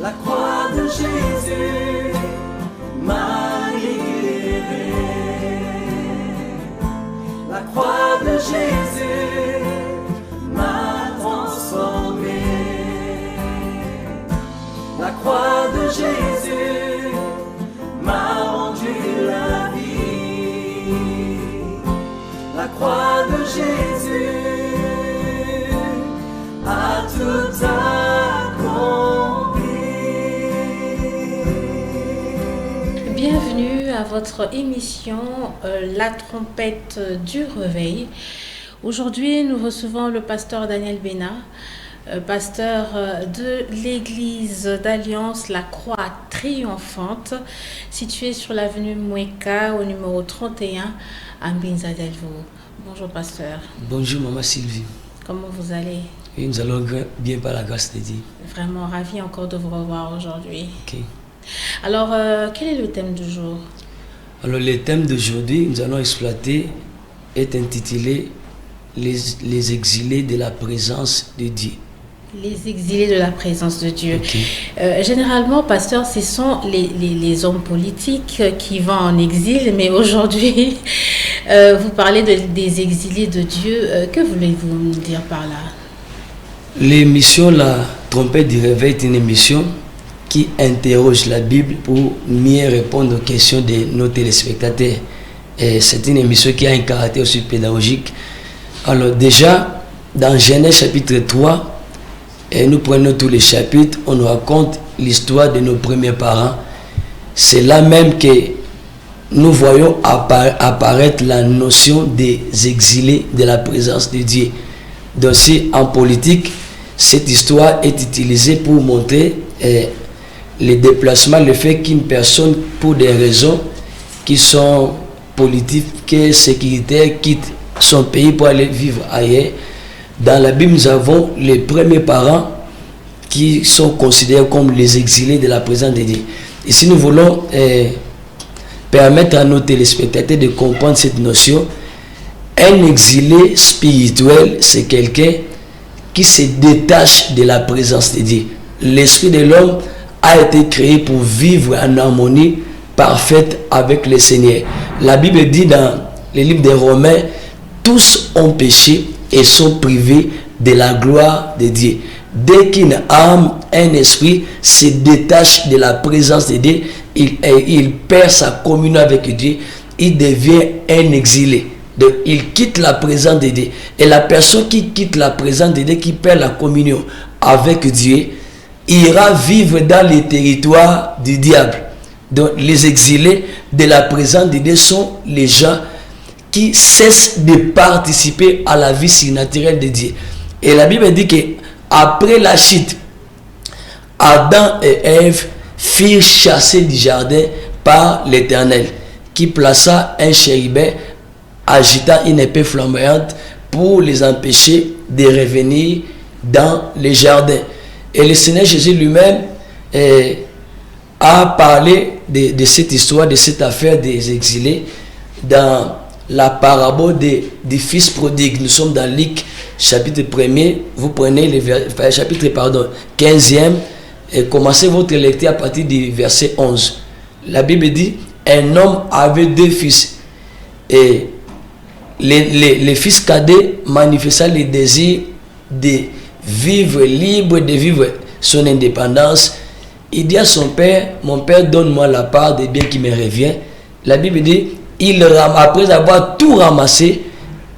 La croix de Jésus m'a libéré. La croix de Jésus m'a transformé. La croix de Jésus m'a rendu la vie. La croix de Jésus a tout accompli. Bienvenue à votre émission La trompette du réveil. Aujourd'hui, nous recevons le pasteur Daniel Béna, pasteur de l'église d'Alliance La Croix Triomphante, située sur l'avenue Moueka au numéro 31 à Mbinza Delvaux. Bonjour pasteur. Bonjour maman Sylvie. Comment vous allez? Et nous allons bien par la grâce de Dieu. Vraiment ravi encore de vous revoir aujourd'hui. Ok. Alors, quel est le thème du jour? Alors, le thème d'aujourd'hui, nous allons exploiter, est intitulé les exilés de la présence de Dieu. Les exilés de la présence de Dieu. Okay. Généralement, pasteur, ce sont les hommes politiques qui vont en exil, mais aujourd'hui, vous parlez des exilés de Dieu. Que voulez-vous me dire par là? L'émission La trompette du réveil est une émission qui interroge la Bible pour mieux répondre aux questions de nos téléspectateurs. Et c'est une émission qui a un caractère aussi pédagogique. Alors déjà, dans Genèse chapitre 3, et nous prenons tous les chapitres, on nous raconte l'histoire de nos premiers parents. C'est là même que nous voyons apparaître la notion des exilés de la présence de Dieu. Donc si en politique, cette histoire est utilisée pour montrer les déplacements, le fait qu'une personne, pour des raisons qui sont politiques, sécuritaires, quitte son pays pour aller vivre ailleurs. Dans la Bible, nous avons les premiers parents qui sont considérés comme les exilés de la présence de Dieu. Et si nous voulons permettre à nos téléspectateurs de comprendre cette notion, un exilé spirituel, c'est quelqu'un qui se détache de la présence de Dieu. L'esprit de l'homme a été créé pour vivre en harmonie parfaite avec le Seigneur. La Bible dit dans le livre des Romains, tous ont péché et sont privés de la gloire de Dieu. Dès qu'une âme, un esprit se détache de la présence de Dieu, il perd sa communion avec Dieu, il devient un exilé. Donc, il quitte la présence de Dieu. Et la personne qui quitte la présence de Dieu, qui perd la communion avec Dieu, ira vivre dans les territoires du diable. Donc, les exilés de la présence de Dieu sont les gens qui cessent de participer à la vie surnaturelle de Dieu. Et la Bible dit que après la chute, Adam et Ève furent chassés du jardin par l'Éternel, qui plaça un chérubin agitant une épée flamboyante pour les empêcher de revenir dans le jardin. Et le Seigneur Jésus lui-même a parlé de cette histoire, de cette affaire des exilés dans la parabole du fils prodigue. Nous sommes dans Luc chapitre 1er, vous prenez le chapitre 15e et commencez votre lecture à partir du verset 11. La Bible dit, un homme avait deux fils et les fils cadets manifesta le désir de vivre libre, de vivre son indépendance. Il dit à son père, mon père, donne-moi la part des biens qui me revient. La Bible dit, après avoir tout ramassé,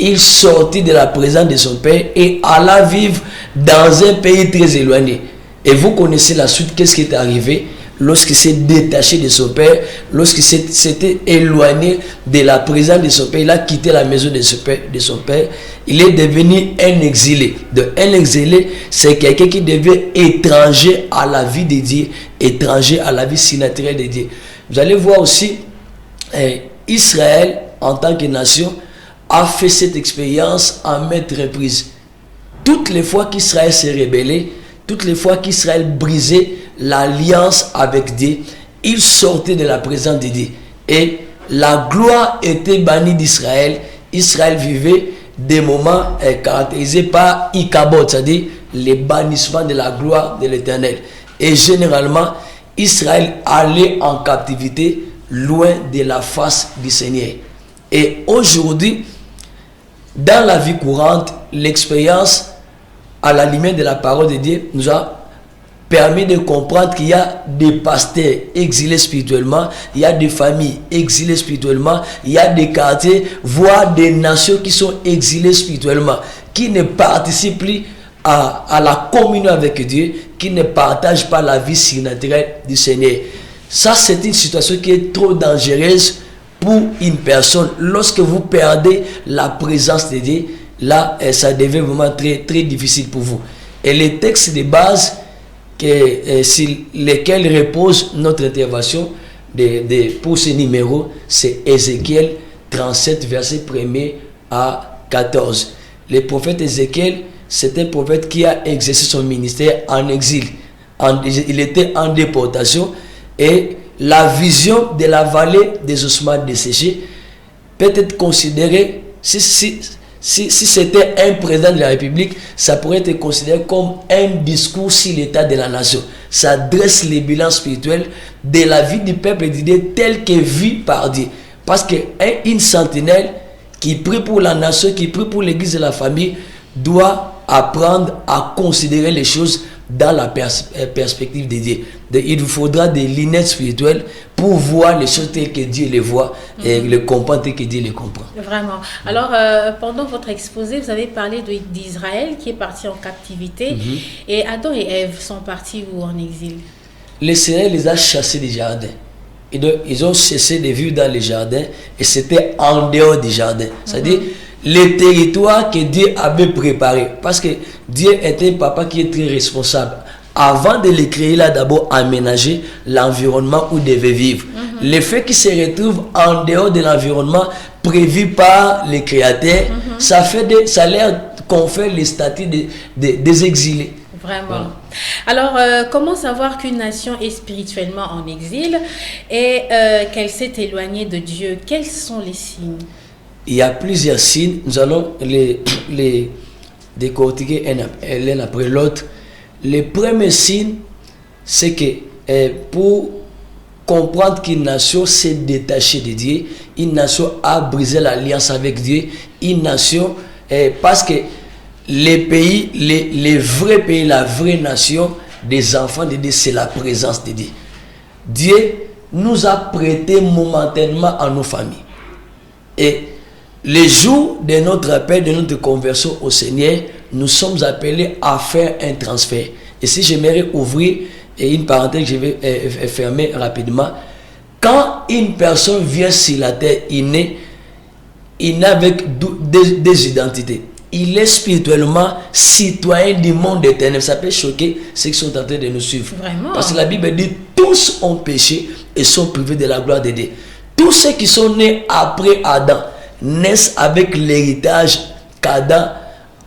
il sortit de la présence de son père et alla vivre dans un pays très éloigné. Et vous connaissez la suite, qu'est-ce qui est arrivé lorsqu'il s'est détaché de son père, lorsqu'il s'était éloigné de la présence de son père, il a quitté la maison de son père, il est devenu un exilé. Donc, un exilé, c'est quelqu'un qui devient étranger à la vie de Dieu, étranger à la vie surnaturelle de Dieu. Vous allez voir aussi, Israël, en tant que nation, a fait cette expérience en maintes reprises. Toutes les fois qu'Israël s'est rebellé, toutes les fois qu'Israël brisait l'alliance avec Dieu, il sortait de la présence de Dieu. Et la gloire était bannie d'Israël. Israël vivait des moments caractérisés par Ikabod, c'est-à-dire les bannissements de la gloire de l'Éternel. Et généralement, Israël allait en captivité loin de la face du Seigneur. Et aujourd'hui, dans la vie courante, l'expérience à la lumière de la parole de Dieu nous a permis de comprendre qu'il y a des pasteurs exilés spirituellement, il y a des familles exilées spirituellement, il y a des quartiers, voire des nations qui sont exilées spirituellement, qui ne participent plus à la communion avec Dieu, qui ne partagent pas la vie surnaturelle du Seigneur. Ça, c'est une situation qui est trop dangereuse pour une personne. Lorsque vous perdez la présence de Dieu, là, ça devient vraiment très, très difficile pour vous. Et les textes de base sur lesquels repose notre intervention pour ce numéro, c'est Ézéchiel 37, verset 1er à 14. Le prophète Ézéchiel, c'est un prophète qui a exercé son ministère en exil. Il était en déportation et la vision de la vallée des ossements desséchés peut être considérée, si c'était un président de la République, ça pourrait être considéré comme un discours sur l'état de la nation. Ça dresse les bilans spirituels de la vie du peuple d'idées tel que vu par Dieu. Parce qu'une sentinelle qui prie pour la nation, qui prie pour l'église et la famille, doit apprendre à considérer les choses dans la perspective de Dieu. Il vous faudra des lunettes spirituelles pour voir les choses telles que Dieu les voit et les comprendre telles que Dieu les comprend. Vraiment. Alors, pendant votre exposé, vous avez parlé d'Israël qui est parti en captivité et Adam et Ève sont partis où en exil? Le Seigneur les a chassés des jardins. Et donc, ils ont cessé de vivre dans les jardins et c'était en dehors des jardins. C'est-à-dire les territoires que Dieu avait préparés. Parce que Dieu était un papa qui est très responsable. Avant de les créer, il a d'abord aménagé l'environnement où ils devaient vivre. Le fait qu'ils se retrouvent en dehors de l'environnement prévu par les créateurs, ça a l'air qu'on fait les statuts des exilés. Vraiment. Voilà. Alors, comment savoir qu'une nation est spirituellement en exil et qu'elle s'est éloignée de Dieu? Quels sont les signes? Il y a plusieurs signes. Nous allons les décortiquer l'un après l'autre. Le premier signe, c'est que pour comprendre qu'une nation s'est détachée de Dieu, une nation a brisé l'alliance avec Dieu, une nation, parce que les pays, les vrais pays, la vraie nation des enfants de Dieu, c'est la présence de Dieu. Dieu nous a prêté momentanément à nos familles. Et les jours de notre appel, de notre conversion au Seigneur, nous sommes appelés à faire un transfert. Et si j'aimerais ouvrir une parenthèse que je vais fermer rapidement, quand une personne vient sur la terre, il naît avec des identités. Il est spirituellement citoyen du monde des ténèbres. Ça peut choquer ceux qui sont en train de nous suivre. Vraiment? Parce que la Bible dit tous ont péché et sont privés de la gloire de Dieu. Tous ceux qui sont nés après Adam naissent avec l'héritage qu'Adam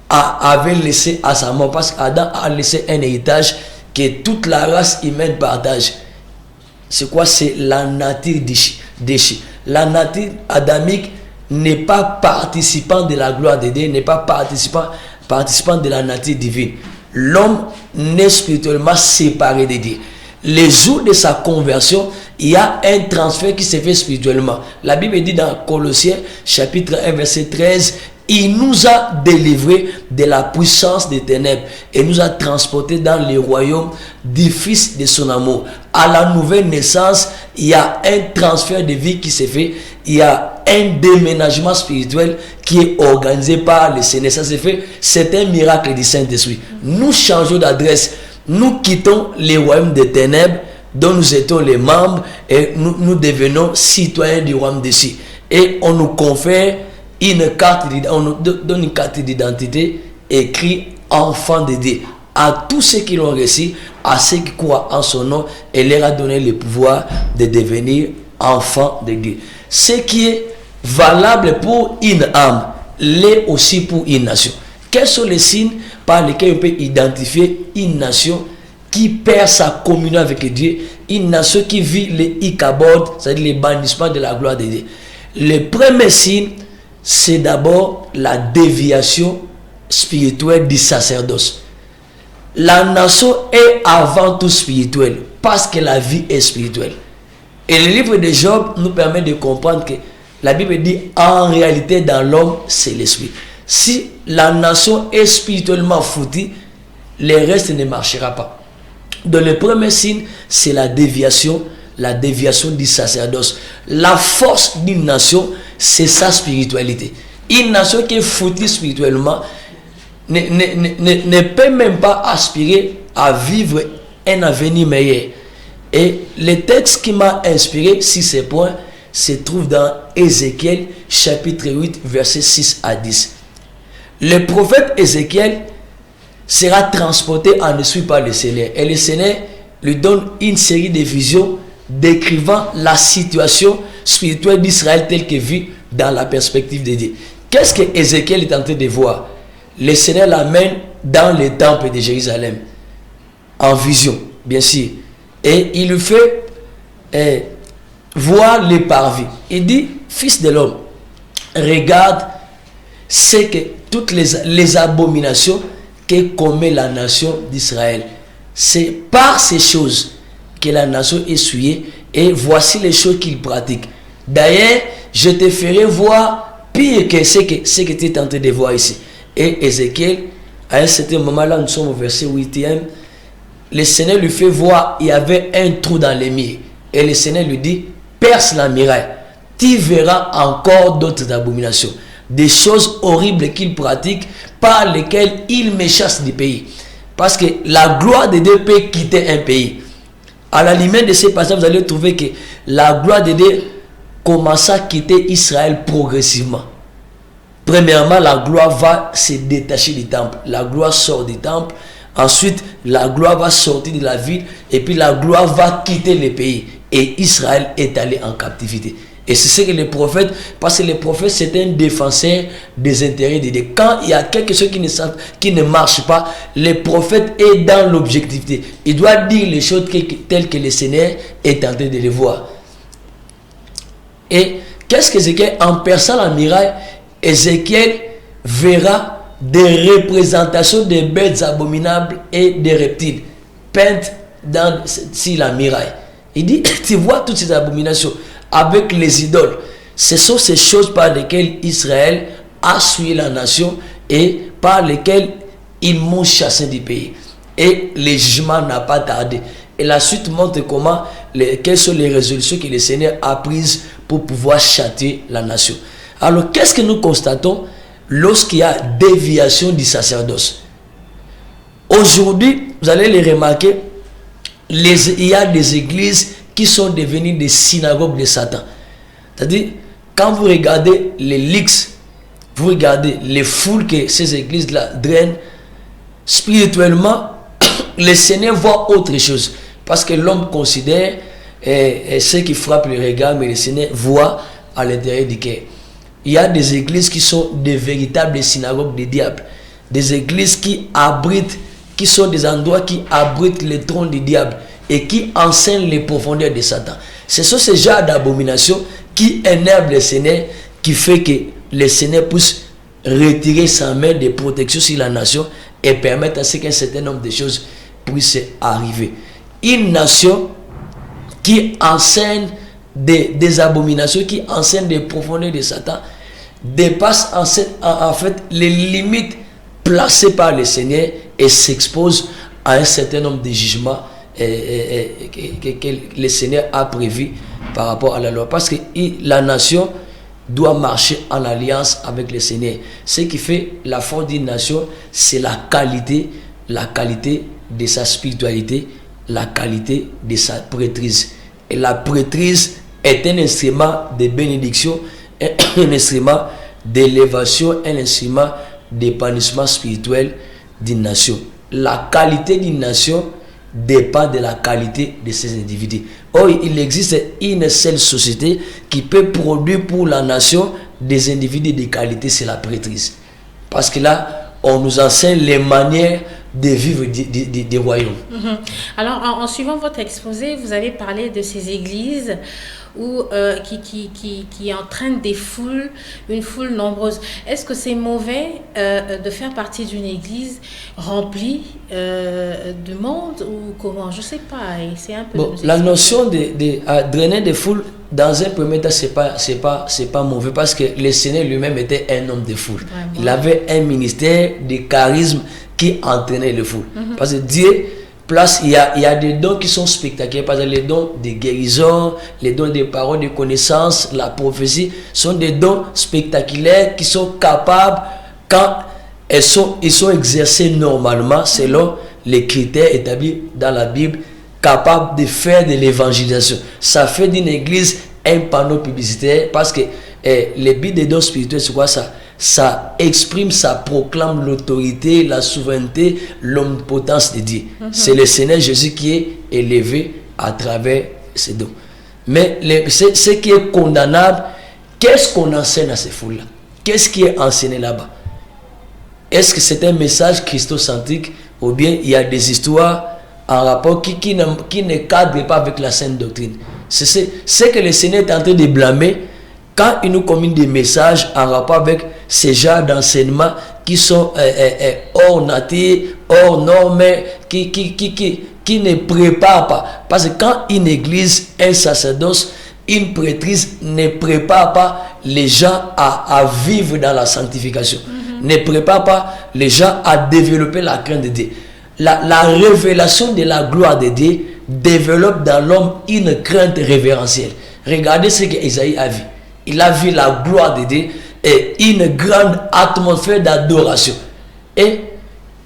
avait laissé à sa mort. Parce qu'Adam a laissé un héritage que toute la race humaine partage. C'est quoi? C'est la nature déchue. La nature adamique n'est pas participant de la gloire de Dieu, n'est pas participant de la nature divine. L'homme naît spirituellement séparé de Dieu. Les jours de sa conversion, il y a un transfert qui se fait spirituellement. La Bible dit dans Colossiens chapitre 1 verset 13, il nous a délivrés de la puissance des ténèbres et nous a transportés dans le royaume du Fils de son amour. À la nouvelle naissance, il y a un transfert de vie qui se fait. Il y a un déménagement spirituel qui est organisé par le Seigneur. Ça se fait. C'est un miracle du Saint-Esprit. Nous changeons d'adresse. Nous quittons les royaumes des ténèbres dont nous étions les membres et nous devenons citoyens du royaume des cieux. Et on nous confère on nous donne une carte d'identité écrit enfant de Dieu. À tous ceux qui l'ont reçu, à ceux qui croient en son nom, et leur a donné le pouvoir de devenir enfants de Dieu. Ce qui est valable pour une âme, l'est aussi pour une nation. Quels sont les signes par lesquels on peut identifier une nation qui perd sa communion avec Dieu, une nation qui vit les ikabod, c'est-à-dire les bannissements de la gloire de Dieu? Le premier signe, c'est d'abord la déviation spirituelle du sacerdoce. la nation est avant tout spirituelle, parce que la vie est spirituelle. Et le livre de Job nous permet de comprendre que la Bible dit en réalité dans l'homme, c'est l'esprit. Si la nation est spirituellement foutue, le reste ne marchera pas. Donc le premier signe, c'est la déviation du sacerdoce. La force d'une nation, c'est sa spiritualité. Une nation qui est foutue spirituellement ne peut même pas aspirer à vivre un avenir meilleur. Et le texte qui m'a inspiré sur ces points se trouve dans Ézéchiel chapitre 8 versets 6 à 10. Le prophète Ézéchiel sera transporté en esprit par le Seigneur. Et le Seigneur lui donne une série de visions décrivant la situation spirituelle d'Israël telle que vue dans la perspective de Dieu. Qu'est-ce que Ézéchiel est en train de voir? Le Seigneur l'amène dans le temple de Jérusalem, en vision, bien sûr. Et il lui fait voir les parvis. Il dit, fils de l'homme, regarde c'est que toutes les abominations que commet la nation d'Israël. C'est par ces choses que la nation est souillée, et voici les choses qu'il pratique. D'ailleurs, je te ferai voir pire que ce que tu es en train de voir ici. Et Ézéchiel, à un certain moment là, nous sommes au verset 8e, le Seigneur lui fait voir, il y avait un trou dans les murs. Et le Seigneur lui dit, perce la muraille, tu verras encore d'autres abominations, des choses horribles qu'il pratique, par lesquelles il me chasse du pays. Parce que la gloire de Dieu peut quitter un pays. À la limite de ces passages, vous allez trouver que la gloire de Dieu commence à quitter Israël progressivement. Premièrement, la gloire va se détacher du temple. La gloire sort du temple. Ensuite, la gloire va sortir de la ville. Et puis la gloire va quitter le pays. Et Israël est allé en captivité. Et c'est ce que les prophètes, parce que les prophètes, c'est un défenseur des intérêts de Dieu. Quand il y a quelque chose qui ne marche pas, le prophète est dans l'objectivité. Il doit dire les choses telles que le Seigneur est en train de les voir. Et qu'est-ce qu'Ézéchiel, en perçant la muraille, Ézéchiel verra des représentations de bêtes abominables et des reptiles peintes sur la muraille. Il dit, tu vois toutes ces abominations avec les idoles. Ce sont ces choses par lesquelles Israël a souillé la nation et par lesquelles ils m'ont chassé du pays. Et le jugement n'a pas tardé. Et la suite montre quelles sont les résolutions que le Seigneur a prises pour pouvoir châtier la nation. Alors, qu'est-ce que nous constatons lorsqu'il y a déviation du sacerdoce? Aujourd'hui, vous allez les remarquer, il y a des églises qui sont devenues des synagogues de Satan. C'est-à-dire, quand vous regardez les leaks, vous regardez les foules que ces églises-là drainent, spirituellement, le Seigneur voit autre chose. Parce que l'homme considère ce qui frappe le regard, mais le Seigneur voit à l'intérieur du cœur. Il y a des églises qui sont des véritables synagogues du diable. Des églises qui sont des endroits qui abritent le trône du diable et qui enseignent les profondeurs de Satan. Ce sont ces genres d'abominations qui énervent le Seigneur, qui fait que le Seigneur puisse retirer sa main de protection sur la nation et permettre à ce qu'un certain nombre de choses puissent arriver. Une nation qui enseigne des abominations, qui enseigne des profondeurs de Satan, dépasse en fait les limites placées par le Seigneur et s'expose à un certain nombre de jugements que le Seigneur a prévu par rapport à la loi. Parce que la nation doit marcher en alliance avec le Seigneur. Ce qui fait la force d'une nation, c'est la qualité de sa spiritualité, la qualité de sa prêtrise. Et la prêtrise est un instrument de bénédiction, un instrument d'élévation, un instrument d'épanouissement spirituel d'une nation. La qualité d'une nation dépend de la qualité de ses individus. Or, il existe une seule société qui peut produire pour la nation des individus de qualité, c'est la prêtrise. Parce que là, on nous enseigne les manières de vivre des royaumes. Alors, en suivant votre exposé, vous avez parlé de ces églises ou qui entraîne des foules, une foule nombreuse. Est-ce que c'est mauvais de faire partie d'une église remplie de monde ou comment? Je ne sais pas. Et c'est un peu la notion de drainer des foules, dans un premier temps, c'est pas mauvais parce que le Seigneur lui-même était un homme de foule. Vraiment. Il avait un ministère de charisme qui entraînait les foules. Parce que Dieu place, il y a des dons qui sont spectaculaires. Par exemple, les dons de guérison, les dons de paroles de connaissance, la prophétie sont des dons spectaculaires qui sont capables, quand ils sont exercés normalement selon les critères établis dans la Bible, capables de faire de l'évangélisation. Ça fait d'une église un panneau publicitaire parce que les buts des dons spirituels, c'est quoi ça? Ça exprime, ça proclame l'autorité, la souveraineté, l'omnipotence de Dieu. C'est le Seigneur Jésus qui est élevé à travers ces dons. Mais ce qui est condamnable, qu'est-ce qu'on enseigne à ces foules-là? Qu'est-ce qui est enseigné là-bas? Est-ce que c'est un message christocentrique ou bien il y a des histoires en rapport qui ne cadrent pas avec la sainte doctrine? C'est que le Seigneur est en train de blâmer quand il nous communique des messages en rapport avec ces genres d'enseignements qui sont hors nature, hors normes, qui ne préparent pas. Parce que quand une église, un sacerdoce, une prêtrise ne prépare pas les gens à vivre dans la sanctification, ne prépare pas les gens à développer la crainte de Dieu. La révélation de la gloire de Dieu développe dans l'homme une crainte révérentielle. Regardez ce que Isaïe a vu. Il a vu la gloire de Dieu et une grande atmosphère d'adoration. Et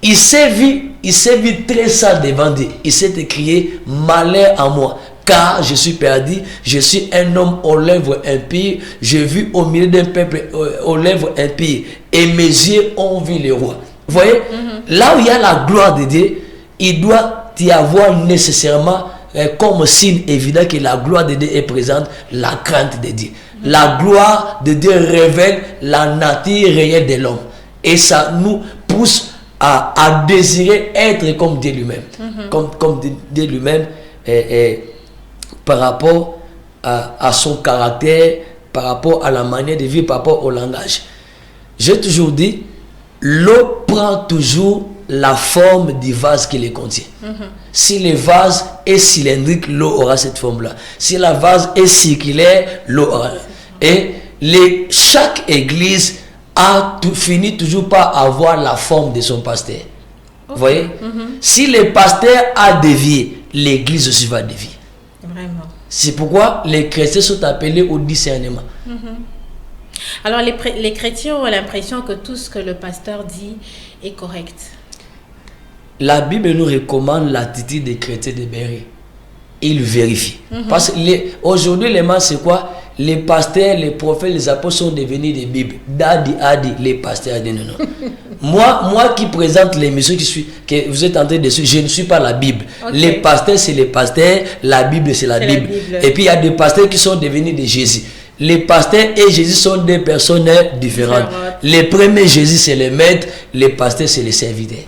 il s'est vu très sale devant Dieu. Il s'est écrié: malheur à moi, car je suis perdu, je suis un homme aux lèvres impies, je vis au milieu d'un peuple aux lèvres impies, et mes yeux ont vu le roi. Vous voyez, là où il y a la gloire de Dieu, il doit y avoir nécessairement comme signe évident que la gloire de Dieu est présente, la crainte de Dieu. La gloire de Dieu révèle la nature réelle de l'homme. Et ça nous pousse à désirer être comme Dieu lui-même. Comme Dieu lui-même par rapport à son caractère, par rapport à la manière de vivre, par rapport au langage. J'ai toujours dit, l'eau prend toujours la forme du vase qui les contient. Si le vase est cylindrique, l'eau aura cette forme-là. Si le vase est circulaire, l'eau aura. Et chaque église finit toujours par avoir la forme de son pasteur. Vous voyez? Si le pasteur a dévié, l'église aussi va dévier. Vraiment. C'est pourquoi les chrétiens sont appelés au discernement. Alors les chrétiens ont l'impression que tout ce que le pasteur dit est correct. La Bible nous recommande l'attitude des chrétiens de Béry. Ils vérifient. Parce qu'aujourd'hui, les gens, c'est quoi? Les pasteurs, les prophètes, les apôtres sont devenus des Bibles. Dadi a dit, les pasteurs a dit non. Moi qui présente l'émission que vous êtes en train de suivre, je ne suis pas la Bible. Okay. Les pasteurs, c'est les pasteurs, la Bible, c'est la Bible. Et puis il y a des pasteurs qui sont devenus des Jésus. Les pasteurs et Jésus sont deux personnes différentes. Les premiers Jésus, c'est les maîtres, les pasteurs, c'est les serviteurs.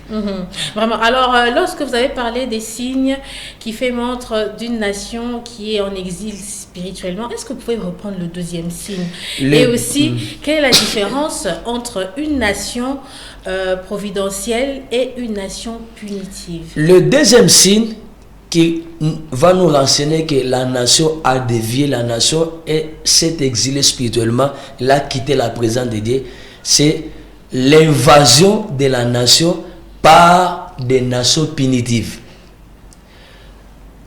Vraiment. Alors, lorsque vous avez parlé des signes qui fait montre d'une nation qui est en exil spirituellement, est-ce que vous pouvez reprendre le deuxième signe? Et aussi, quelle est la différence entre une nation providentielle et une nation punitive? Le deuxième signe qui va nous renseigner que la nation a dévié, la nation s'est exilée spirituellement, elle a quitté la présence de Dieu, c'est l'invasion de la nation par des nations punitives.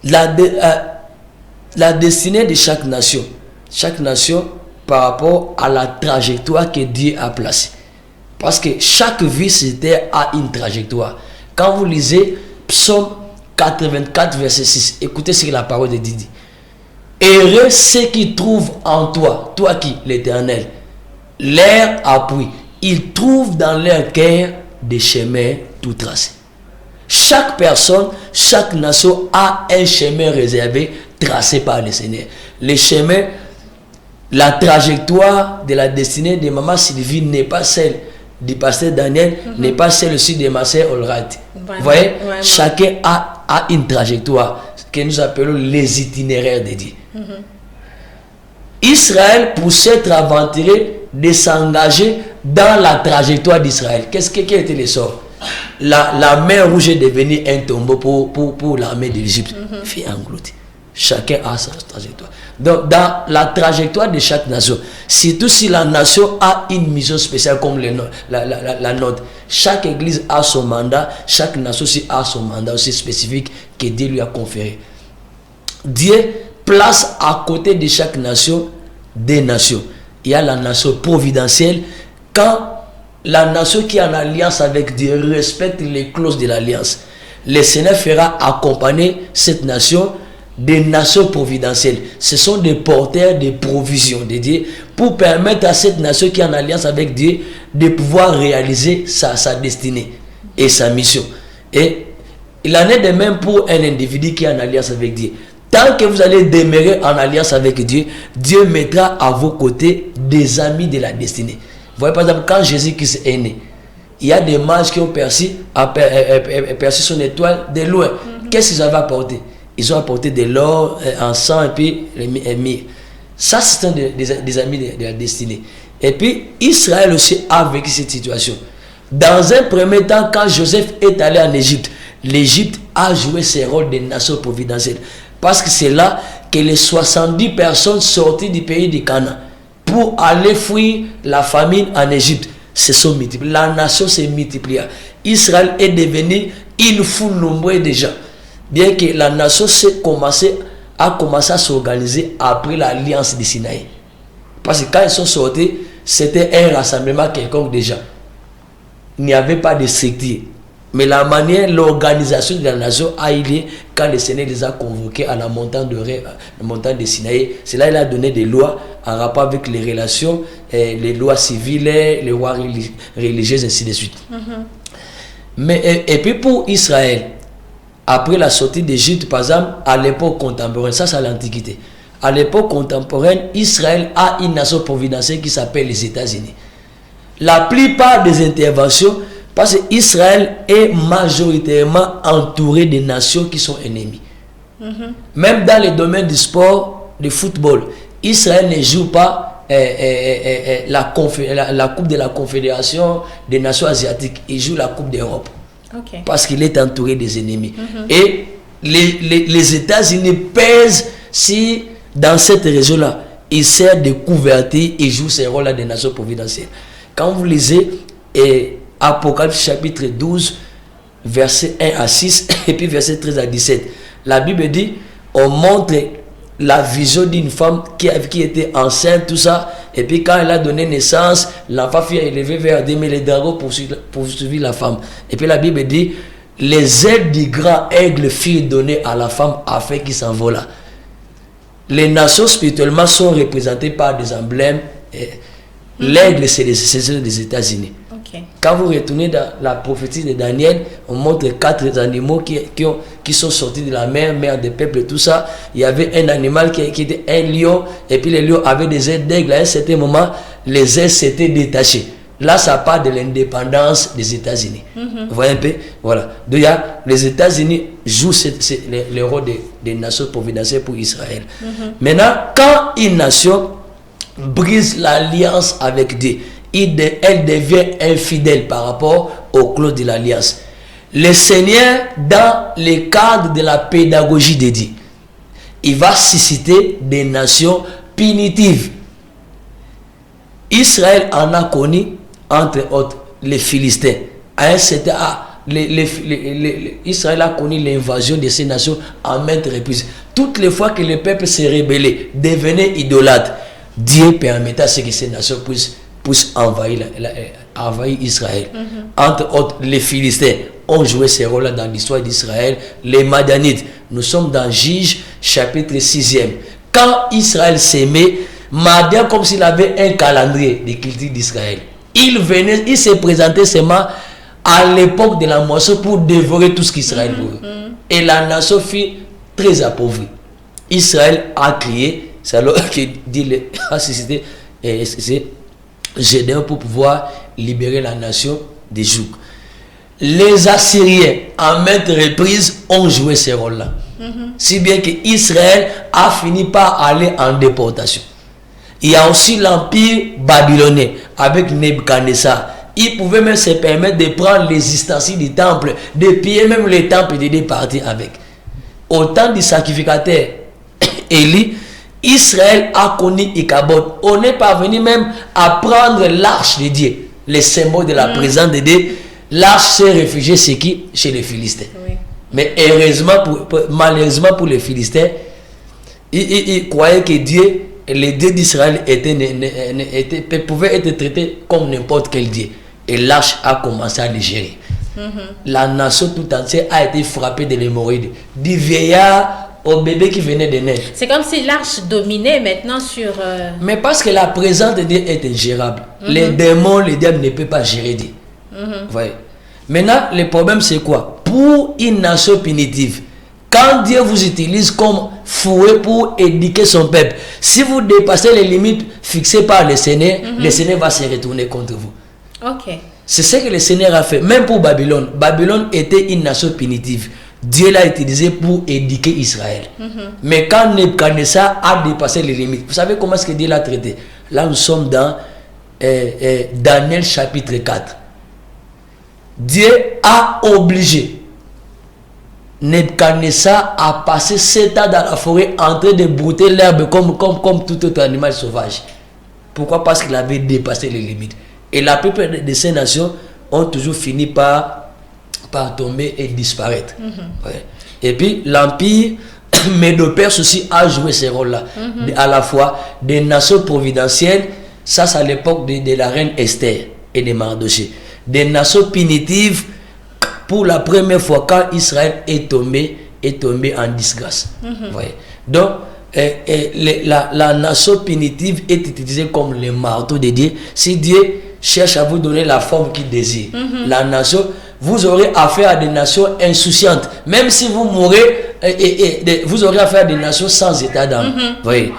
La destinée de chaque nation par rapport à la trajectoire que Dieu a placée. Parce que chaque vie c'était a une trajectoire. Quand vous lisez Psaume 84 verset 6, écoutez ce que la parole de Dieu dit. Heureux ceux qui trouvent en toi, toi qui, l'Éternel, leur appui. Ils trouvent dans leur cœur des chemins tout tracés. Chaque personne, chaque nation a un chemin réservé, tracé par le Seigneur. Les chemins, la trajectoire de la destinée de Maman Sylvie n'est pas celle du pasteur Daniel, n'est pas celle aussi de ma sœur Olrati. Vous voyez, chacun a une trajectoire que nous appelons les itinéraires de Dieu. Israël, pour s'être aventuré, de s'engager dans la trajectoire d'Israël. Quel était le sort? La mer Rouge est devenue un tombeau pour l'armée de l'Égypte. Fait engloutir. Chacun a sa trajectoire. Donc, dans la trajectoire de chaque nation, surtout si la nation a une mission spéciale comme la nôtre, chaque église a son mandat, chaque nation aussi a son mandat aussi spécifique que Dieu lui a conféré. Dieu place à côté de chaque nation des nations. Il y a la nation providentielle. Quand la nation qui est en alliance avec Dieu respecte les clauses de l'alliance, le Seigneur fera accompagner cette nation des nations providentielles. Ce sont des porteurs de provisions de Dieu pour permettre à cette nation qui est en alliance avec Dieu de pouvoir réaliser sa destinée et sa mission. Et il en est de même pour un individu qui est en alliance avec Dieu. Tant que vous allez demeurer en alliance avec Dieu, Dieu mettra à vos côtés des amis de la destinée. Vous voyez par exemple, quand Jésus-Christ est né, il y a des mages qui ont perçu son étoile de loin. Qu'est-ce qu'ils avaient apporté? Ils ont apporté de l'or, encens et puis les myrrhe. Ça, c'est des amis de la destinée. Et puis, Israël aussi a vécu cette situation. Dans un premier temps, quand Joseph est allé en Égypte, l'Égypte a joué ses rôles de nation providentielle. Parce que c'est là que les 70 personnes sorties du pays de Canaan pour aller fuir la famine en Égypte se sont multipliées. La nation s'est multipliée. Israël est devenu une foule nombreuse de gens. Bien que la nation a commencé à s'organiser après l'alliance de Sinaï. Parce que quand ils sont sortis, c'était un rassemblement quelconque déjà. Il n'y avait pas de secte. Mais la manière, l'organisation de la nation a eu lieu quand le Seigneur les a convoqués à la montagne de Sinaï. C'est là qu'il a donné des lois en rapport avec les relations, les lois civiles, les lois religieuses, ainsi de suite. Mais, et puis pour Israël, après la sortie d'Égypte, par exemple, à l'époque contemporaine, ça c'est l'Antiquité. À l'époque contemporaine, Israël a une nation providentielle qui s'appelle les États-Unis. La plupart des interventions, parce qu'Israël est majoritairement entouré de nations qui sont ennemies. Même dans le domaine du sport, du football, Israël ne joue pas la Coupe de la Confédération des Nations Asiatiques. Il joue la Coupe d'Europe. Okay. Parce qu'il est entouré des ennemis. Et les États-Unis pèsent si dans cette région-là, ils servent de couverture et jouent ces rôles-là des nations providentielles. Quand vous lisez Apocalypse chapitre 12, verset 1 à 6 et puis verset 13 à 17, la Bible dit, on montre la vision d'une femme qui était enceinte, tout ça, et puis quand elle a donné naissance, l'enfant fut élevé vers Dieu, mais les dragons poursuivent la femme. Et puis la Bible dit, les ailes du grand aigle furent données à la femme afin qu'il s'envola. Les nations spirituellement sont représentées par des emblèmes. L'aigle, c'est des États-Unis. Okay. Quand vous retournez dans la prophétie de Daniel, on montre 4 animaux qui sont sortis de la mer des peuples et tout ça. Il y avait un animal qui était un lion, et puis le lion avait des ailes d'aigle. À un certain moment, les ailes s'étaient détachées. Là, ça part de l'indépendance des États-Unis. Vous voyez un peu? Voilà. Donc, les États-Unis jouent le rôle des nations providentielles pour Israël. Maintenant, quand une nation brise l'alliance avec Dieu, elle devient infidèle par rapport aux clauses de l'alliance. Le Seigneur, dans le cadre de la pédagogie de Dieu, il va susciter des nations punitives. Israël en a connu, entre autres, les Philistins. À un certain Israël a connu l'invasion de ces nations en maintes reprises. Toutes les fois que le peuple s'est rébellé, devenait idolâtre, Dieu permettait à ce que ces nations puissent envahir Israël. Entre autres, les Philistins ont joué ces rôles-là dans l'histoire d'Israël. Les Madianites, nous sommes dans Juge, chapitre 6e. Quand Israël s'aimait, Madian, comme s'il avait un calendrier de culture d'Israël. Il se présentait seulement à l'époque de la moisson pour dévorer tout ce qu'Israël voulait. Et la nation fut très appauvrie. Israël a crié, c'est alors que Dieu a suscité Gédéon pour pouvoir libérer la nation des Jougs. Les Assyriens, en maintes reprises, ont joué ces rôles-là. Si bien que Israël a fini par aller en déportation. Il y a aussi l'empire babylonien avec Nebuchadnezzar. Il pouvait même se permettre de prendre les ustensiles du temple, de piller même les temples et de partir avec. Au temps du sacrificateur Élie, Israël a connu Ichabod. On est parvenu même à prendre l'arche de Dieu, les symboles de la présence de Dieu. L'arche s'est réfugiée chez les Philistins. Oui. Mais heureusement, malheureusement pour les Philistins, ils croyaient que Dieu, les dieux d'Israël pouvaient être traités comme n'importe quel Dieu. Et l'arche a commencé à les gérer. La nation tout entière a été frappée de l'hémorroïde, du vieillard au bébé qui venait de naître. C'est comme si l'arche dominait maintenant sur... Mais parce que la présence de Dieu est ingérable. Les démons, les diables ne peuvent pas gérer Dieu. Voyez. Maintenant, le problème c'est quoi? Pour une nation punitive, quand Dieu vous utilise comme fouet pour éduquer son peuple, si vous dépassez les limites fixées par le Seigneur, le Seigneur va se retourner contre vous. Ok. C'est ce que le Seigneur a fait, même pour Babylone. Babylone était une nation punitive. Dieu l'a utilisé pour éduquer Israël. Mais quand Nebuchadnezzar a dépassé les limites, vous savez comment est-ce que Dieu l'a traité? Là, nous sommes dans Daniel chapitre 4. Dieu a obligé Nebuchadnezzar à passer 7 ans dans la forêt en train de brouter l'herbe comme tout autre animal sauvage. Pourquoi? Parce qu'il avait dépassé les limites. Et la plupart de ces nations ont toujours fini par tomber et disparaître. Ouais. Et puis l'empire Médo-Perse aussi a joué ce rôle-là. À la fois des nations providentielles, ça c'est à l'époque de la reine Esther et de Mardochée. Des nations punitives pour la première fois quand Israël est tombé en disgrâce. Ouais. Donc la nation punitive est utilisée comme le marteau de Dieu. Si Dieu cherche à vous donner la forme qu'il désire, la nation, vous aurez affaire à des nations insouciantes. Même si vous mourrez, vous aurez affaire à des nations sans état d'âme. Voyez.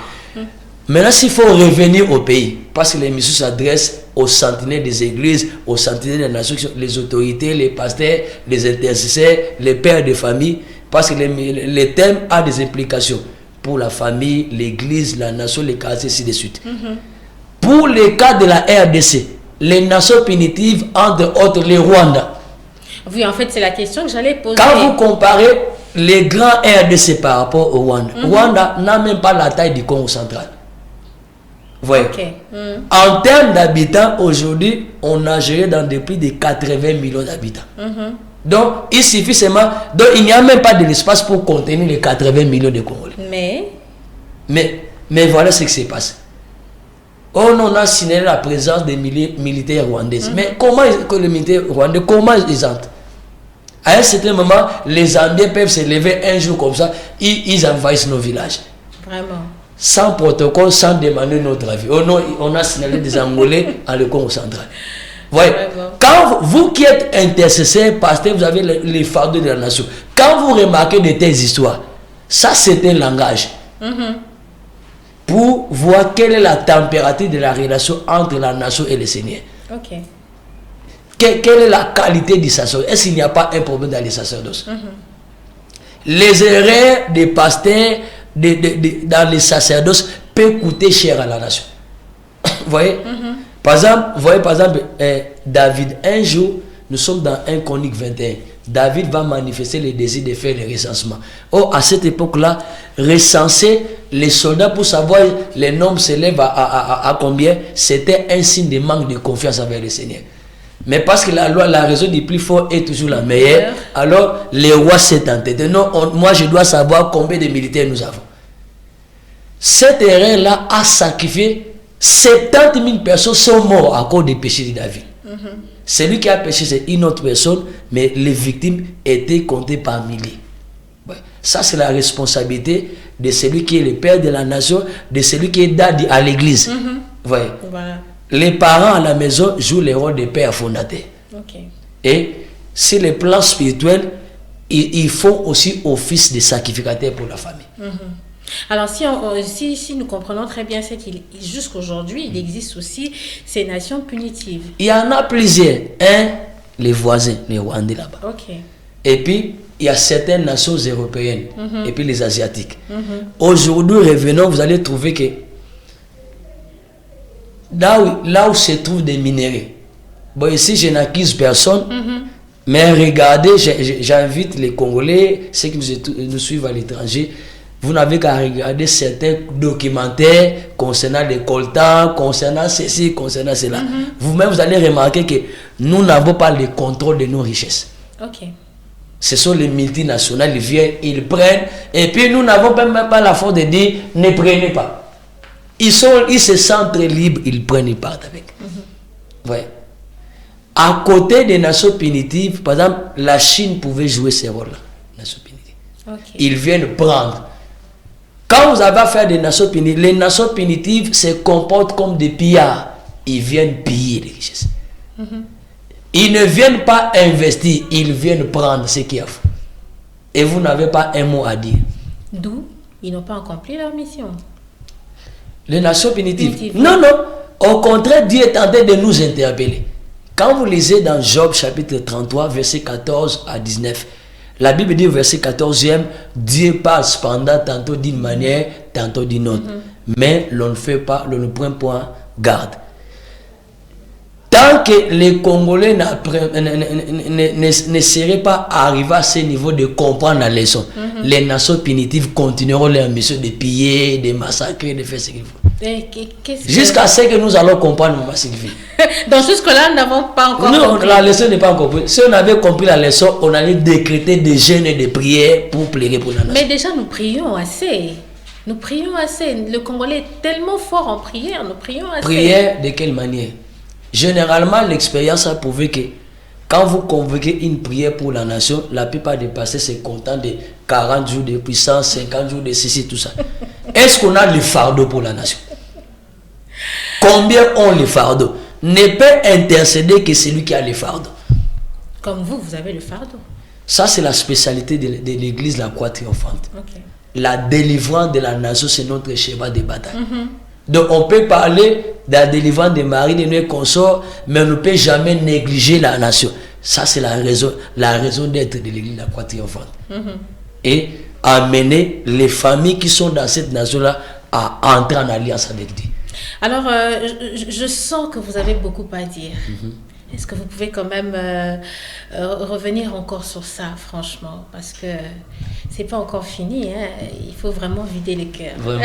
Maintenant, s'il faut revenir au pays, parce que l'émission s'adresse aux sentinelles des églises, aux sentinelles des nations, les autorités, les pasteurs, les intercesseurs, les pères de famille, parce que les thèmes ont des implications pour la famille, l'église, la nation, les quartiers, ainsi de suite. Pour le cas de la RDC, les nations punitives, entre autres les Rwanda. Oui, en fait, c'est la question que j'allais poser. Quand vous comparez les grands RDC par rapport au Rwanda, Rwanda n'a même pas la taille du Congo central. Vous voyez. En termes d'habitants, aujourd'hui, on a géré dans des plus de 80 millions d'habitants. Donc, il suffit seulement... Donc, il n'y a même pas de l'espace pour contenir les 80 millions de Congolais. Mais voilà ce qui se passe. On a signalé la présence des militaires rwandais. Mais comment les militaires rwandais, comment ils entrent? À un certain moment, les Zambiens peuvent se lever un jour comme ça, ils envahissent nos villages. Vraiment. Sans protocole, sans demander notre avis. On a signalé des Angolais à le Congo central. Voyez, quand vous qui êtes intercesseur, pasteur, vous avez les fardeaux de la nation. Quand vous remarquez de telles histoires, ça c'est un langage. Pour voir quelle est la température de la relation entre la nation et le Seigneur. Ok. Quelle est la qualité du sacerdoce? Est-ce qu'il n'y a pas un problème dans les sacerdoces? Les erreurs des pasteurs dans les sacerdoces peuvent coûter cher à la nation. Vous voyez? Par exemple, David, un jour, nous sommes dans 1 Chronique 21. David va manifester le désir de faire le recensement. Or, à cette époque-là, recenser les soldats pour savoir les nombres s'élèvent à combien, c'était un signe de manque de confiance avec le Seigneur. Mais parce que la raison du plus fort est toujours la meilleure, alors les rois s'est entêté. Non, moi je dois savoir combien de militaires nous avons. Cette erreur-là a sacrifié 70 000 personnes sont mortes à cause des péchés de David. Celui qui a péché, c'est une autre personne, mais les victimes étaient comptées par milliers. Ouais. Ça, c'est la responsabilité de celui qui est le père de la nation, de celui qui est daddy à l'église. Ouais. Voilà. Les parents à la maison jouent le rôle de père fondateur. Et sur le plan spirituel, ils font aussi office de sacrificateur pour la famille. Alors, si nous comprenons très bien, c'est qu'il jusqu'aujourd'hui, il existe aussi ces nations punitives. Il y en a plusieurs. Les voisins, les Rwandais là-bas. Et puis, il y a certaines nations européennes. Et puis les Asiatiques. Aujourd'hui, revenons, vous allez trouver que là où se trouvent des minéraux. Bon, ici, je n'accuse personne, mais regardez, j'invite les Congolais, ceux qui nous suivent à l'étranger, vous n'avez qu'à regarder certains documentaires concernant les coltans, concernant ceci, concernant cela. Vous-même, vous allez remarquer que nous n'avons pas le contrôle de nos richesses. Ok. Ce sont les multinationales, ils viennent, ils prennent, et puis nous n'avons même pas la force de dire, ne prenez pas. Ils se sentent très libres, ils prennent, ils partent avec. Ouais. À côté des nations punitives, par exemple, la Chine pouvait jouer ce rôle-là. Nations punitives. Ok. Ils viennent prendre. Quand vous avez affaire des nations punitives, les nations punitives se comportent comme des pillards. Ils viennent piller les richesses. Ils ne viennent pas investir, ils viennent prendre ce qu'il y a. Et vous n'avez pas un mot à dire. D'où ils n'ont pas accompli leur mission. Les nations punitives. Punitives. Non, non. Au contraire, Dieu est en train de nous interpeller. Quand vous lisez dans Job chapitre 33, verset 14 à 19, la Bible dit au verset 14e, Dieu parle cependant tantôt d'une manière, tantôt d'une autre. Mais l'on ne fait pas, l'on ne prend point garde. Tant que les Congolais ne seraient pas arrivés à ce niveau de comprendre la leçon, les nations punitives continueront leur mission de piller, de massacrer, de faire ce qu'il faut. Jusqu'à ce que nous allons comprendre ce qu'il fait. Donc jusque-là, nous n'avons pas encore compris. La leçon n'est pas encore comprise. Si on avait compris la leçon, on allait décréter des jeûnes et des prières pour plaider pour la nation. Mais déjà, nous prions assez. Nous prions assez. Le Congolais est tellement fort en prière. Nous prions assez. Prière de quelle manière? Généralement, l'expérience a prouvé que quand vous convoquez une prière pour la nation, la plupart des pasteurs se contentent de 40 jours de puissance, 50 jours de ceci, tout ça. Est-ce qu'on a le fardeau pour la nation? Combien ont le fardeau? Ne peut intercéder que celui qui a le fardeau. Comme vous avez le fardeau. Ça, c'est la spécialité de l'église, la croix triomphante. Okay. La délivrance de la nation, c'est notre cheval de bataille. Donc, on peut parler de la délivrance de Marie, de nos consorts, mais on ne peut jamais négliger la nation. Ça, c'est la raison d'être de l'église, la croix triomphante. Et amener les familles qui sont dans cette nation-là à entrer en alliance avec Dieu. Alors, je sens que vous avez beaucoup à dire. Est-ce que vous pouvez quand même revenir encore sur ça, franchement? Parce que c'est pas encore fini, hein? Il faut vraiment vider les cœurs. Vraiment.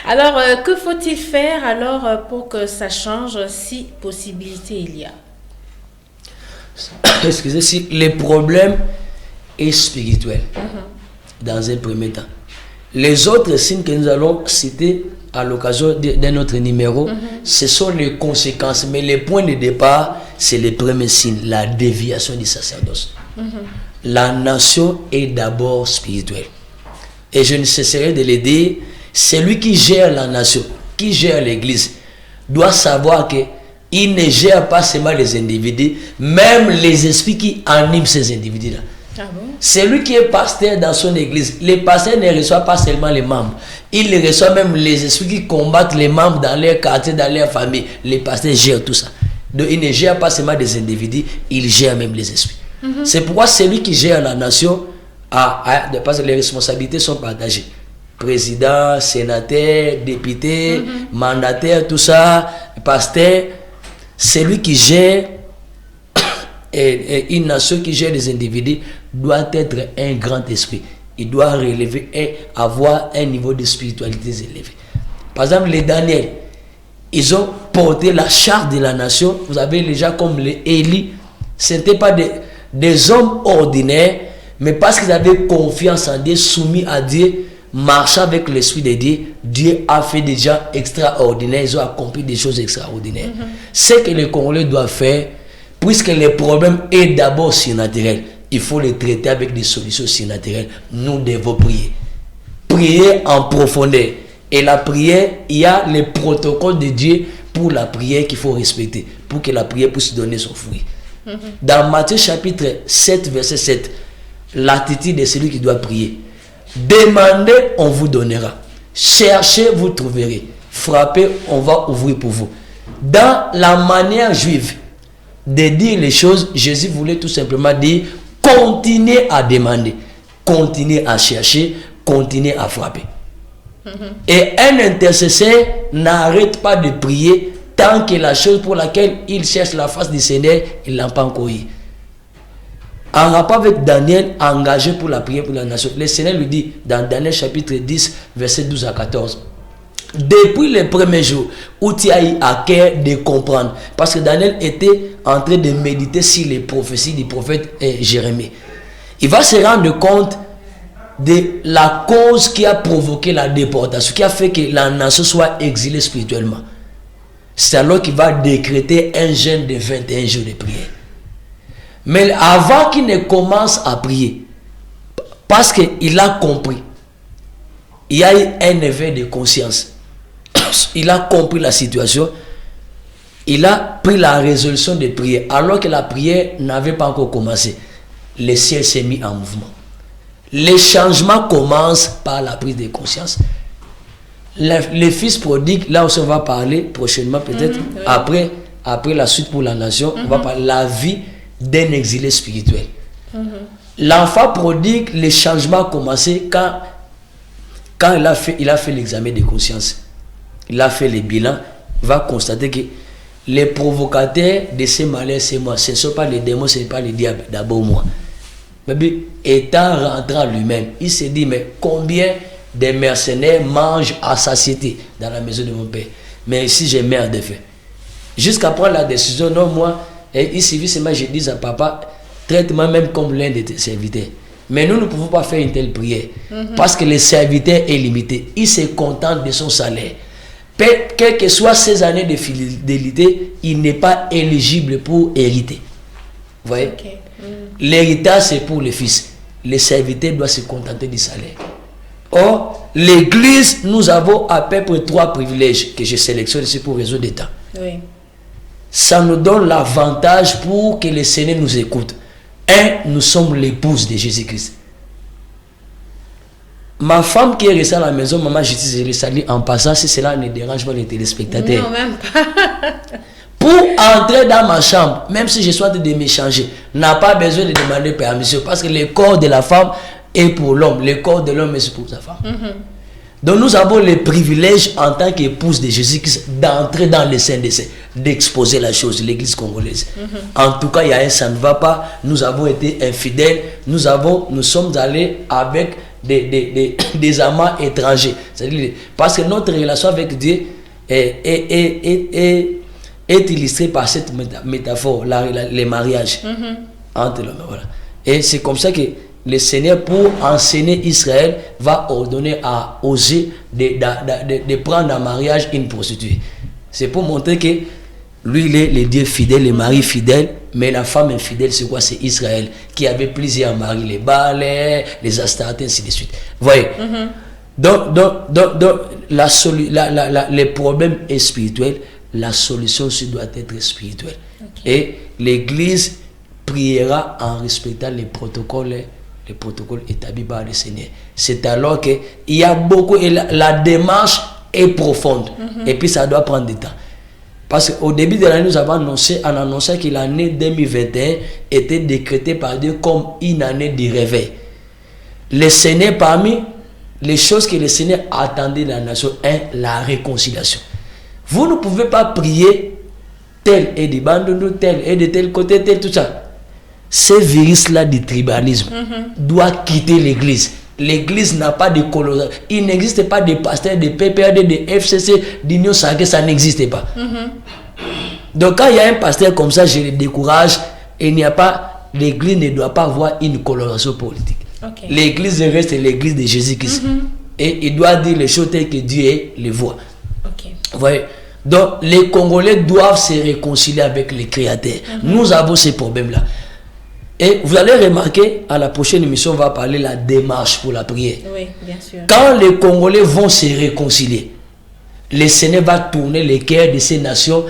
Alors, que faut-il faire alors pour que ça change, si possibilité il y a? Excusez, si le problème est spirituel, dans un premier temps. Les autres signes que nous allons citer à l'occasion d'un autre numéro, ce sont les conséquences. Mais le point de départ, c'est le premier signe, la déviation du sacerdoce. La nation est d'abord spirituelle. Et je ne cesserai de le dire, celui qui gère la nation, qui gère l'église, doit savoir qu'il ne gère pas seulement les individus, même les esprits qui animent ces individus-là. Ah bon? Celui qui est pasteur dans son église, les pasteurs ne reçoivent pas seulement les membres, ils reçoivent même les esprits qui combattent les membres dans leur quartier, dans leur famille. Les pasteurs gèrent tout ça. Donc ils ne gèrent pas seulement des individus, ils gèrent même les esprits. C'est pourquoi celui qui gère la nation, parce que les responsabilités sont partagées. Président, sénateur, député, mandataire, tout ça, pasteur, celui qui gère une nation, qui gère les individus, doit être un grand esprit. Il doit relever et avoir un niveau de spiritualité élevé. Par exemple, les Daniel, ils ont porté la charte de la nation. Vous avez les gens comme les Élie, ce n'étaient pas des hommes ordinaires, mais parce qu'ils avaient confiance en Dieu, soumis à Dieu, marchant avec l'esprit de Dieu, Dieu a fait des gens extraordinaires, ils ont accompli des choses extraordinaires. Ce que les Congolais doivent faire, puisque le problème est d'abord surnaturel, il faut les traiter avec des solutions surnaturelles. Nous devons prier. Prier en profondeur. Et la prière, il y a le protocole de Dieu pour la prière qu'il faut respecter, pour que la prière puisse donner son fruit. Dans Matthieu chapitre 7, verset 7, l'attitude de celui qui doit prier. Demandez, on vous donnera. Cherchez, vous trouverez. Frappez, on va ouvrir pour vous. Dans la manière juive de dire les choses, Jésus voulait tout simplement dire, continuez à demander, continuez à chercher, continuez à frapper. Et un intercesseur n'arrête pas de prier tant que la chose pour laquelle il cherche la face du Seigneur, il n'a pas encore eu. En rapport avec Daniel, engagé pour la prière pour la nation, le Seigneur lui dit dans Daniel chapitre 10, verset 12 à 14, depuis le premier jour où tu as eu à cœur de comprendre, parce que Daniel était en train de méditer sur les prophéties du prophète Jérémie, il va se rendre compte de la cause qui a provoqué la déportation, qui a fait que la nation soit exilée spirituellement. C'est alors qu'il va décréter un jeûne de 21 jours de prière. Mais avant qu'il ne commence à prier, parce qu'il a compris, il y a eu un éveil de conscience. Il a compris la situation. Il a pris la résolution de prier. Alors que la prière n'avait pas encore commencé, le ciel s'est mis en mouvement. Les changements commencent par la prise de conscience. Les fils prodigues, là aussi on va parler prochainement peut-être, oui. après la suite pour la nation, on va parler de la vie d'un exilé spirituel. L'enfant prodigue, les changements ont commencé quand il a fait l'examen de conscience. Il a fait le bilan, il va constater que les provocateurs de ces malheurs, c'est moi. Ce ne sont pas les démons, ce n'est pas les diables, d'abord moi. Mais étant rentré en lui-même, il s'est dit, mais combien de mercenaires mangent à satiété dans la maison de mon père? Mais ici, j'ai merde de fait. Jusqu'à prendre la décision, non, moi, il suffit seulement, je dis à papa, traite-moi même comme l'un de tes serviteurs. Mais nous ne pouvons pas faire une telle prière. Parce que le serviteur est limité. Il se contente de son salaire. Quelles que soient ses années de fidélité, il n'est pas éligible pour hériter. Vous voyez? Okay. L'héritage, c'est pour les fils. Le serviteur doit se contenter du salaire. Or, l'église, nous avons à peu près 3 privilèges que je sélectionne ici pour raison de temps. Oui. Ça nous donne l'avantage pour que le Seigneur nous écoute. 1, nous sommes l'épouse de Jésus-Christ. Ma femme qui est restée à la maison, maman, je le salue en passant, si cela ne dérange pas les téléspectateurs. Non, même pas. Pour entrer dans ma chambre, même si je sois de m'échanger, n'a pas besoin de demander permission, parce que le corps de la femme est pour l'homme, le corps de l'homme est pour sa femme. Donc nous avons le privilège en tant qu'épouse de Jésus-Christ d'entrer dans le sein des saints, d'exposer la chose, l'église congolaise. En tout cas, il y a un ça ne va pas, nous avons été infidèles, nous sommes allés avec des amants étrangers. Parce que notre relation avec Dieu est illustrée par cette métaphore, les mariages entre l'homme. Voilà. Et c'est comme ça que le Seigneur, pour enseigner Israël, va ordonner à Osée de prendre en mariage une prostituée. C'est pour montrer que lui, il est le Dieu fidèle, le mari fidèle, mais la femme infidèle, c'est quoi? C'est Israël, qui avait plusieurs maris, les Baals, les Astartés, ainsi de suite. Vous voyez? Donc les problèmes est spirituel, la solution aussi doit être spirituelle. Okay. Et l'Église priera en respectant les protocoles établis par le Seigneur. C'est alors qu'il y a beaucoup, et la démarche est profonde, et puis ça doit prendre du temps. Parce qu'au début de l'année, nous avons annoncé que l'année 2021 était décrétée par Dieu comme une année de réveil. Le Seigneur, parmi les choses que le Seigneur attendait de la nation, la réconciliation. Vous ne pouvez pas prier tel et de Bandundu, tel et de tel côté, tel, tout ça. Ce virus-là du tribalisme doit quitter l'église. L'église n'a pas de coloration. Il n'existe pas de pasteurs, de PPRD, de FCC, d'Union Sacrée, ça n'existe pas. Donc quand il y a un pasteur comme ça, je le décourage. Il n'y a pas, l'église ne doit pas avoir une coloration politique. Okay. L'église reste l'église de Jésus-Christ. Et il doit dire les choses telles que Dieu les voit. Okay. Vous voyez? Donc les Congolais doivent se réconcilier avec le Créateur. Nous avons ces problèmes-là. Et vous allez remarquer, à la prochaine émission, on va parler de la démarche pour la prière. Oui, bien sûr. Quand les Congolais vont se réconcilier, le Seigneur va tourner les cœurs de ces nations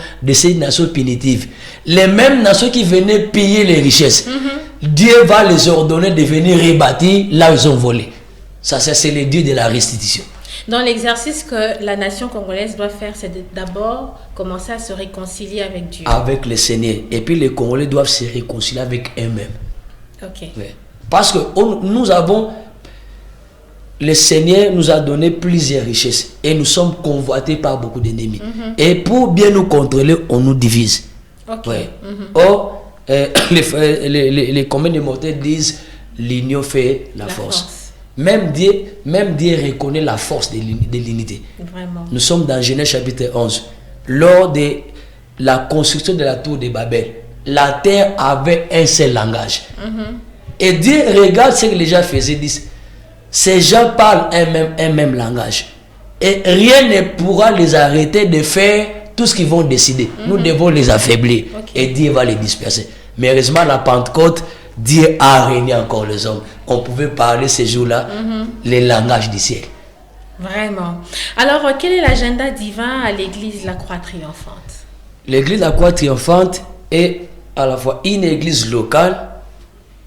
punitives. Les mêmes nations qui venaient piller les richesses, Dieu va les ordonner de venir rebâtir là où ils ont volé. Ça, c'est le Dieu de la restitution. Dans l'exercice que la nation congolaise doit faire, c'est d'abord commencer à se réconcilier avec Dieu. Avec le Seigneur. Et puis les Congolais doivent se réconcilier avec eux-mêmes. Ok. Ouais. Parce que nous avons le Seigneur nous a donné plusieurs richesses et nous sommes convoités par beaucoup d'ennemis. Et pour bien nous contrôler, on nous divise. Ok. Ouais. Or, les communs de mortels disent l'union fait la force. Même Dieu reconnaît la force de l'unité. Vraiment. Nous sommes dans Genèse chapitre 11. Lors de la construction de la tour de Babel, la terre avait un seul langage. Et Dieu regarde ce que les gens faisaient, disent, ces gens parlent un même langage. Et rien ne pourra les arrêter de faire tout ce qu'ils vont décider. Nous devons les affaiblir. Et Dieu va les disperser. Mais heureusement, à la Pentecôte, Dieu a réuni encore les hommes. On pouvait parler ces jours-là les langages du ciel. Vraiment. Alors, quel est l'agenda divin à l'église La Croix Triomphante? L'église La Croix Triomphante est à la fois une église locale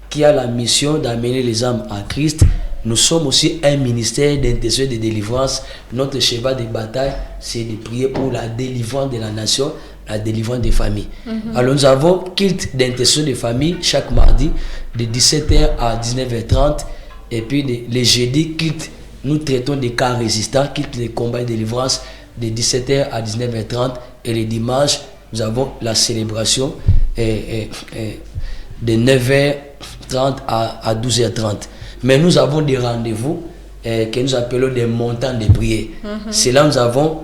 qui a la mission d'amener les âmes à Christ. Nous sommes aussi un ministère d'intercession et de délivrance. Notre cheval de bataille, c'est de prier pour la délivrance de la nation, la délivrance des familles. Alors nous avons culte d'intercession des familles chaque mardi de 17h à 19h30. Et puis les jeudis, culte, nous traitons des cas résistants, culte des combats et délivrance de 17h à 19h30. Et les dimanches, nous avons la célébration de 9h30 à 12h30. Mais nous avons des rendez-vous que nous appelons des montants de prière. C'est là nous avons,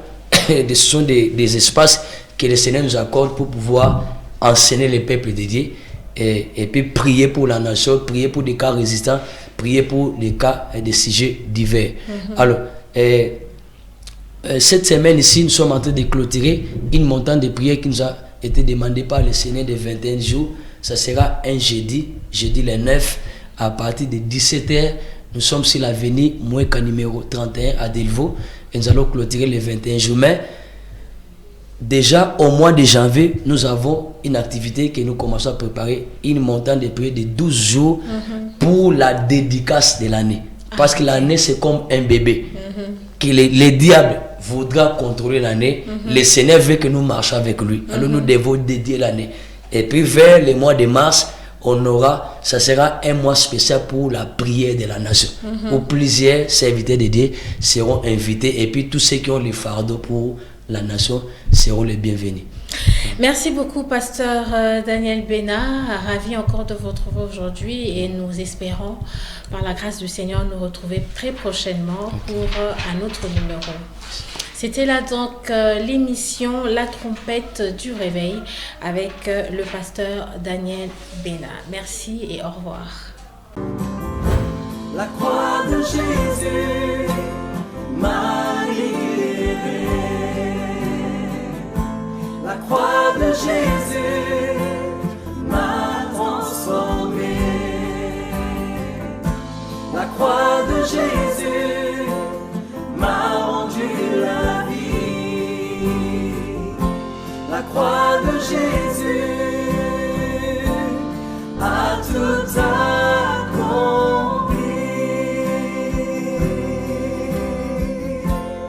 ce sont des espaces que le Seigneur nous accorde pour pouvoir enseigner le peuple de Dieu et puis prier pour la nation, prier pour des cas résistants, prier pour des cas et des sujets divers. Alors, cette semaine ici, nous sommes en train de clôturer une montagne de prière qui nous a été demandée par le Seigneur de 21 jours. Ça sera un jeudi le 9, à partir de 17h. Nous sommes sur l'avenue Moueka numéro 31 à Delvaux et nous allons clôturer les 21 jours. Mais déjà au mois de janvier, nous avons une activité que nous commençons à préparer, une montagne de prière de 12 jours pour la dédicace de l'année. Parce que l'année, c'est comme un bébé. Que les diables voudra contrôler l'année. Le Seigneur veut que nous marchions avec lui. Alors nous devons dédier l'année. Et puis vers le mois de mars, ça sera un mois spécial pour la prière de la nation. Où plusieurs serviteurs de Dieu seront invités. Et puis tous ceux qui ont les fardeaux pour la nation seront les bienvenus. Merci beaucoup, pasteur Daniel Bena. Ravi encore de vous retrouver aujourd'hui et nous espérons, par la grâce du Seigneur, nous retrouver très prochainement pour un autre numéro. C'était là donc l'émission La Trompette du Réveil avec le pasteur Daniel Bena. Merci et au revoir. La croix de Jésus m'a libéré. La croix de Jésus m'a transformé. La croix de Jésus